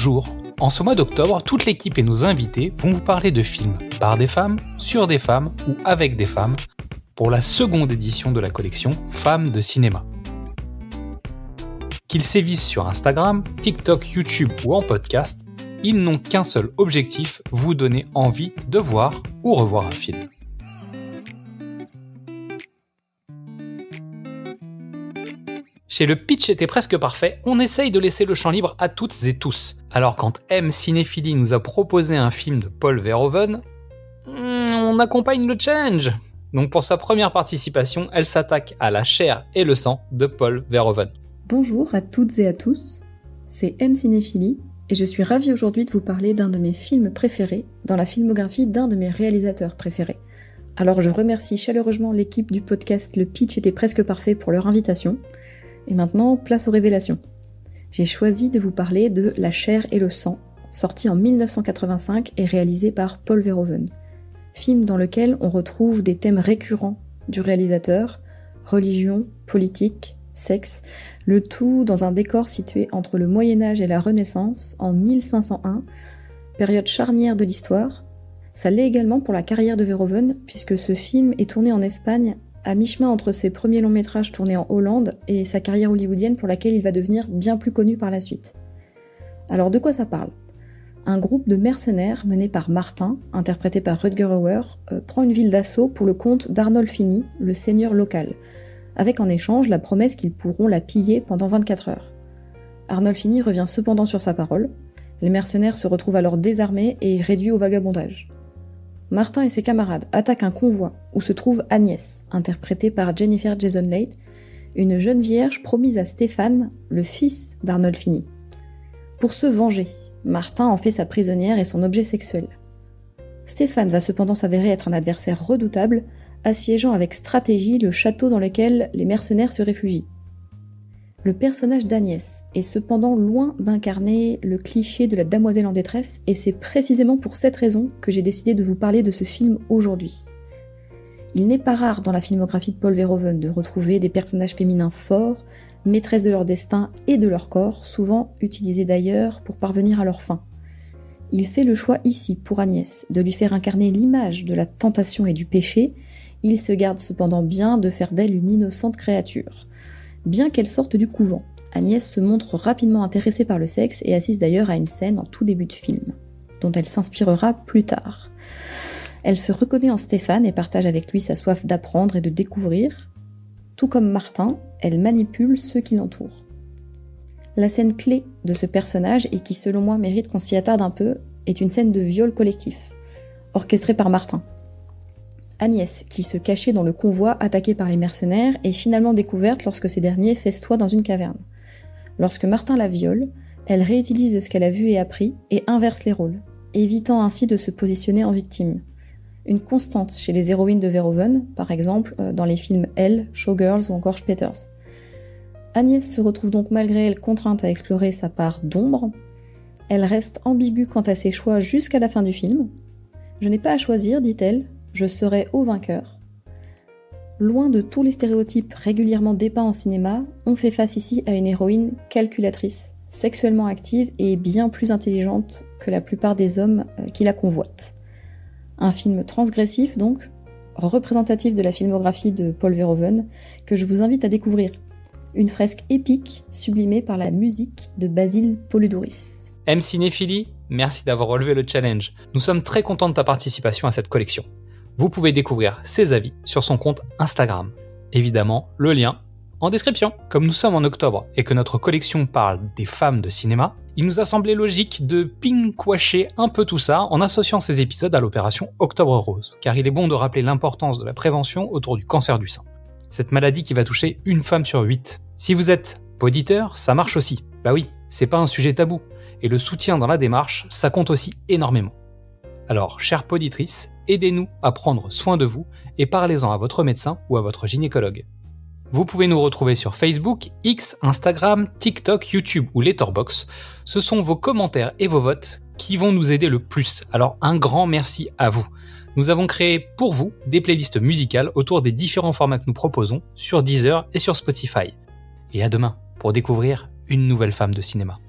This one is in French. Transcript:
Bonjour. En ce mois d'octobre, toute l'équipe et nos invités vont vous parler de films par des femmes, sur des femmes ou avec des femmes pour la seconde édition de la collection Femmes de cinéma. Qu'ils sévissent sur Instagram, TikTok, YouTube ou en podcast, ils n'ont qu'un seul objectif, vous donner envie de voir ou revoir un film. Chez Le Pitch était presque parfait, on essaye de laisser le champ libre à toutes et tous. Alors quand M Cinéphilie nous a proposé un film de Paul Verhoeven, on accompagne le challenge. Donc pour sa première participation, elle s'attaque à La chair et le sang de Paul Verhoeven. Bonjour à toutes et à tous, c'est M Cinéphilie et je suis ravie aujourd'hui de vous parler d'un de mes films préférés dans la filmographie d'un de mes réalisateurs préférés. Alors je remercie chaleureusement l'équipe du podcast Le Pitch était presque parfait pour leur invitation. Et maintenant, place aux révélations. J'ai choisi de vous parler de La chair et le sang, sorti en 1985 et réalisé par Paul Verhoeven. Film dans lequel on retrouve des thèmes récurrents du réalisateur, religion, politique, sexe, le tout dans un décor situé entre le Moyen-Âge et la Renaissance en 1501, période charnière de l'histoire. Ça l'est également pour la carrière de Verhoeven, puisque ce film est tourné en Espagne à mi-chemin entre ses premiers longs métrages tournés en Hollande et sa carrière hollywoodienne pour laquelle il va devenir bien plus connu par la suite. Alors de quoi ça parle ? Un groupe de mercenaires mené par Martin, interprété par Rutger Hauer, prend une ville d'assaut pour le compte d'Arnolfini, le seigneur local, avec en échange la promesse qu'ils pourront la piller pendant 24 heures. Arnolfini revient cependant sur sa parole, les mercenaires se retrouvent alors désarmés et réduits au vagabondage. Martin et ses camarades attaquent un convoi où se trouve Agnès, interprétée par Jennifer Jason Leigh, une jeune vierge promise à Stéphane, le fils d'Arnolfini. Pour se venger, Martin en fait sa prisonnière et son objet sexuel. Stéphane va cependant s'avérer être un adversaire redoutable, assiégeant avec stratégie le château dans lequel les mercenaires se réfugient. Le personnage d'Agnès est cependant loin d'incarner le cliché de la demoiselle en détresse, et c'est précisément pour cette raison que j'ai décidé de vous parler de ce film aujourd'hui. Il n'est pas rare dans la filmographie de Paul Verhoeven de retrouver des personnages féminins forts, maîtresses de leur destin et de leur corps, souvent utilisés d'ailleurs pour parvenir à leur fin. Il fait le choix ici, pour Agnès, de lui faire incarner l'image de la tentation et du péché. Il se garde cependant bien de faire d'elle une innocente créature. Bien qu'elle sorte du couvent, Agnès se montre rapidement intéressée par le sexe et assiste d'ailleurs à une scène en tout début de film, dont elle s'inspirera plus tard. Elle se reconnaît en Stéphane et partage avec lui sa soif d'apprendre et de découvrir. Tout comme Martin, elle manipule ceux qui l'entourent. La scène clé de ce personnage, et qui selon moi mérite qu'on s'y attarde un peu, est une scène de viol collectif, orchestrée par Martin. Agnès, qui se cachait dans le convoi attaqué par les mercenaires, est finalement découverte lorsque ces derniers festoient dans une caverne. Lorsque Martin la viole, elle réutilise ce qu'elle a vu et appris et inverse les rôles, évitant ainsi de se positionner en victime. Une constante chez les héroïnes de Verhoeven, par exemple dans les films Elle, Showgirls ou encore Speters. Agnès se retrouve donc malgré elle contrainte à explorer sa part d'ombre. Elle reste ambiguë quant à ses choix jusqu'à la fin du film. « Je n'ai pas à choisir, dit-elle. Je serai au vainqueur. » Loin de tous les stéréotypes régulièrement dépeints en cinéma, on fait face ici à une héroïne calculatrice, sexuellement active et bien plus intelligente que la plupart des hommes qui la convoitent. Un film transgressif donc, représentatif de la filmographie de Paul Verhoeven, que je vous invite à découvrir. Une fresque épique sublimée par la musique de Basil Poledouris. M Cinéphilie, merci d'avoir relevé le challenge. Nous sommes très contents de ta participation à cette collection. Vous pouvez découvrir ses avis sur son compte Instagram. Évidemment, le lien en description. Comme nous sommes en octobre et que notre collection parle des femmes de cinéma, il nous a semblé logique de pinkwasher un peu tout ça en associant ces épisodes à l'opération Octobre Rose, car il est bon de rappeler l'importance de la prévention autour du cancer du sein. Cette maladie qui va toucher une femme sur 8. Si vous êtes poditeur, ça marche aussi. Bah oui, c'est pas un sujet tabou, et le soutien dans la démarche, ça compte aussi énormément. Alors, chère poditrice, aidez-nous à prendre soin de vous et parlez-en à votre médecin ou à votre gynécologue. Vous pouvez nous retrouver sur Facebook, X, Instagram, TikTok, YouTube ou Letterboxd. Ce sont vos commentaires et vos votes qui vont nous aider le plus. Alors un grand merci à vous. Nous avons créé pour vous des playlists musicales autour des différents formats que nous proposons sur Deezer et sur Spotify. Et à demain pour découvrir une nouvelle femme de cinéma.